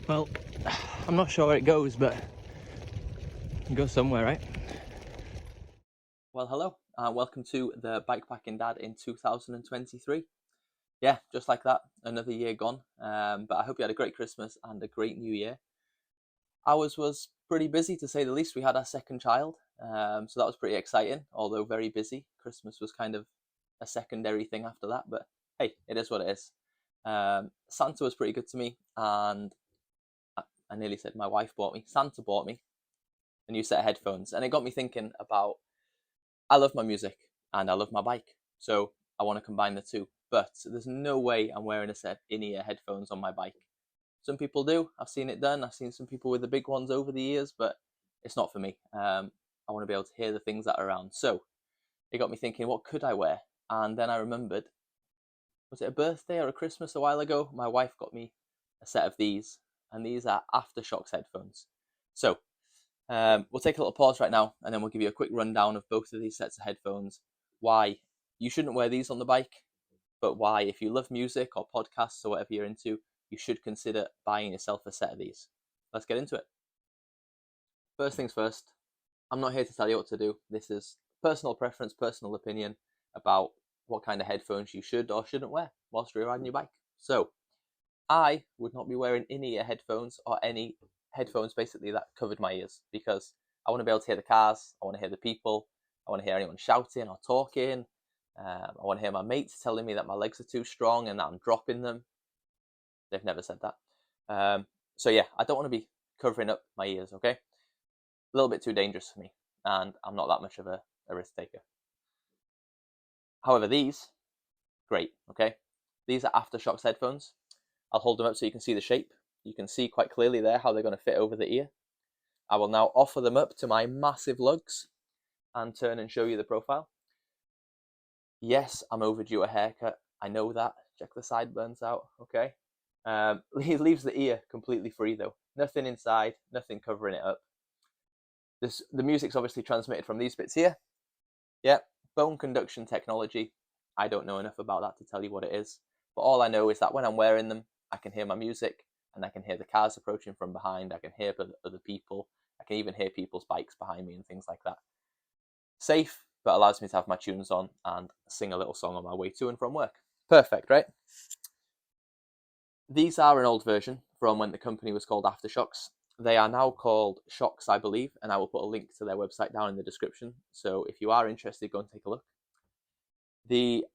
Well, I'm not sure where it goes, but it goes somewhere, right? Well, hello. Welcome to the Bikepacking Dad in 2023. Yeah, just like that, another year gone. But I hope you had a great Christmas and a great New Year. Ours was pretty busy, to say the least. We had our second child, so that was pretty exciting, although very busy. Christmas was kind of a secondary thing after that, but hey, it is what it is. Santa was pretty good to me, and I nearly said my wife bought me. Santa bought me a new set of headphones, and it got me thinking about I love my music and I love my bike, so I want to combine the two. But there's no way I'm wearing a set of in-ear headphones on my bike. Some people do. I've seen it done. I've seen some people with the big ones over the years, but it's not for me. I want to be able to hear the things that are around. So it got me thinking, what could I wear? And then I remembered, was it a birthday or a Christmas a while ago? My wife got me a set of these, and these are Aftershokz headphones. So we'll take a little pause right now, and then we'll give you a quick rundown of both of these sets of headphones. Why you shouldn't wear these on the bike, but why, if you love music or podcasts or whatever you're into, you should consider buying yourself a set of these. Let's get into it. First things first, I'm not here to tell you what to do. This is personal preference, personal opinion about what kind of headphones you should or shouldn't wear whilst you're riding your bike. So, I would not be wearing in-ear headphones or any headphones basically that covered my ears, because I want to be able to hear the cars, I want to hear the people, I want to hear anyone shouting or talking. I want to hear my mates telling me that my legs are too strong and that I'm dropping them. They've never said that. So yeah, I don't want to be covering up my ears, okay? A little bit too dangerous for me, and I'm not that much of a risk taker. However, these, great, okay? These are Aftershokz headphones. I'll hold them up so you can see the shape. You can see quite clearly there how they're going to fit over the ear. I will now offer them up to my massive lugs and turn and show you the profile. Yes, I'm overdue a haircut. I know that. Check the sideburns out, okay? He leaves the ear completely free though. Nothing inside, nothing covering it up. The music's obviously transmitted from these bits here. Yeah, bone conduction technology. I don't know enough about that to tell you what it is. But all I know is that when I'm wearing them, I can hear my music, and I can hear the cars approaching from behind. I can hear other people. I can even hear people's bikes behind me and things like that. Safe, but allows me to have my tunes on and sing a little song on my way to and from work. Perfect, right? These are an old version from when the company was called Aftershokz. They are now called Shokz, I believe, and I will put a link to their website down in the description. So if you are interested, go and take a look.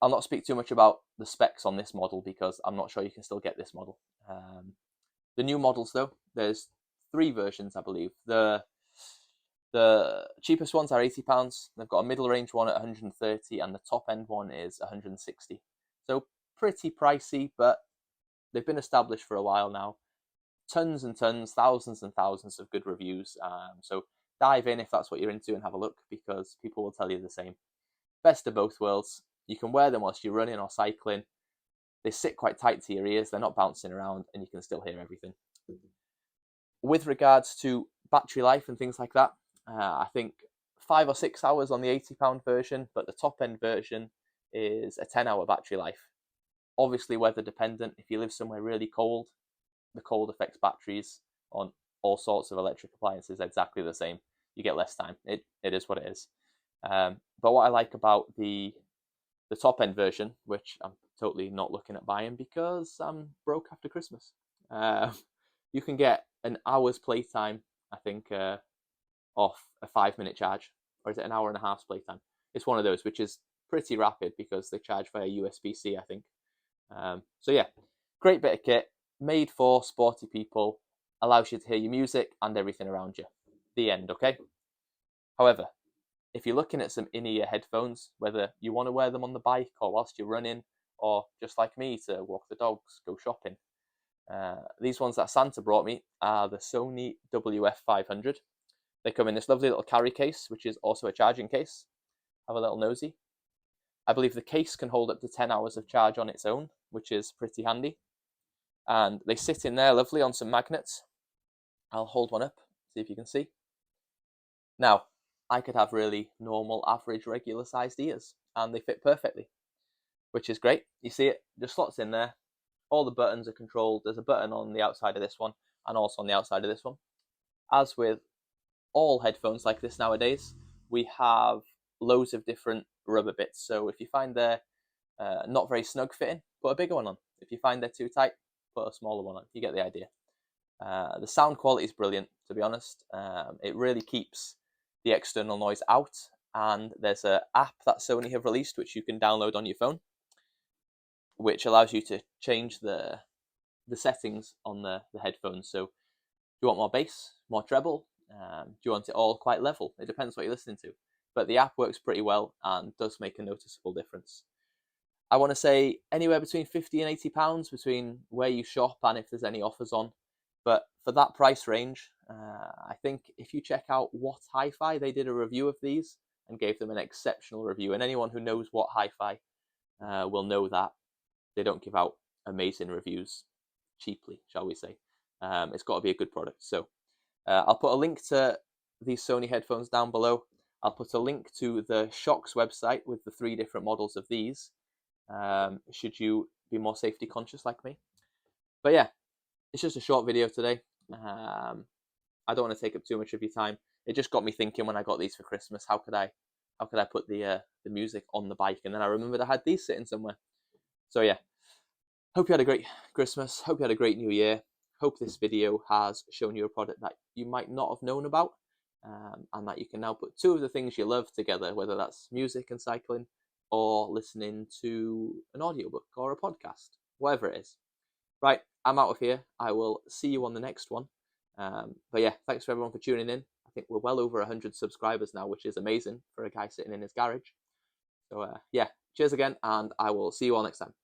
I'll not speak too much about the specs on this model because I'm not sure you can still get this model. The new models, though, there's three versions, I believe. The cheapest ones are £80. They've got a middle range one at 130, and the top end one is 160. So pretty pricey, but they've been established for a while now. Tons and tons, thousands and thousands of good reviews. So dive in if that's what you're into and have a look, because people will tell you the same. Best of both worlds. You can wear them whilst you're running or cycling. They sit quite tight to your ears. They're not bouncing around, and you can still hear everything. With regards to battery life and things like that, I think 5 or 6 hours on the £80 version, but the top end version is a 10-hour battery life. Obviously weather dependent. If you live somewhere really cold, the cold affects batteries on all sorts of electric appliances exactly the same. You get less time. It is what it is. But what I like about the top end version, which I'm totally not looking at buying because I'm broke after Christmas, you can get an hour's playtime, I think, off a 5-minute charge, or is it an hour and a half's playtime? It's one of those, which is pretty rapid because they charge via USB-C, I think. So yeah, great bit of kit, made for sporty people, allows you to hear your music and everything around you. The end, okay? However, if you're looking at some in-ear headphones, whether you want to wear them on the bike or whilst you're running, or just like me to walk the dogs, go shopping, these ones that Santa brought me are the Sony WF500. They come in this lovely little carry case, which is also a charging case. Have a little nosy. I believe the case can hold up to 10 hours of charge on its own, which is pretty handy. And they sit in there lovely on some magnets. I'll hold one up, see if you can see. Now, I could have really normal, average, regular sized ears, and they fit perfectly, which is great. You see it just slots in there. All the buttons are controlled. There's a button on the outside of this one. and also on the outside of this one. As with all headphones like this nowadays, we have loads of different rubber bits. So if you find they're not very snug fitting, put a bigger one on. If you find they're too tight, put a smaller one on. You get the idea. The sound quality is brilliant, to be honest. It really keeps the external noise out, and there's an app that Sony have released which you can download on your phone, which allows you to change the settings on the headphones. So do you want more bass, more treble? Do you want it all quite level? It depends what you're listening to. But the app works pretty well and does make a noticeable difference. I want to say anywhere between £50 and £80 between where you shop and if there's any offers on. But for that price range, I think if you check out What Hi-Fi, they did a review of these and gave them an exceptional review. And anyone who knows What Hi-Fi will know that they don't give out amazing reviews cheaply, shall we say. It's got to be a good product. So I'll put a link to these Sony headphones down below. I'll put a link to the Shokz website with the 3 different models of these, should you be more safety conscious like me. But yeah, it's just a short video today. I don't want to take up too much of your time. It just got me thinking when I got these for Christmas, how could I put the music on the bike? And then I remembered I had these sitting somewhere. So yeah, hope you had a great Christmas. Hope you had a great New Year. Hope this video has shown you a product that you might not have known about, and that you can now put 2 of the things you love together, whether that's music and cycling or listening to an audiobook or a podcast, whatever it is. Right, I'm out of here. I will see you on the next one. But yeah, thanks for everyone for tuning in. I think we're well over 100 subscribers now, which is amazing for a guy sitting in his garage. So yeah, cheers again, and I will see you all next time.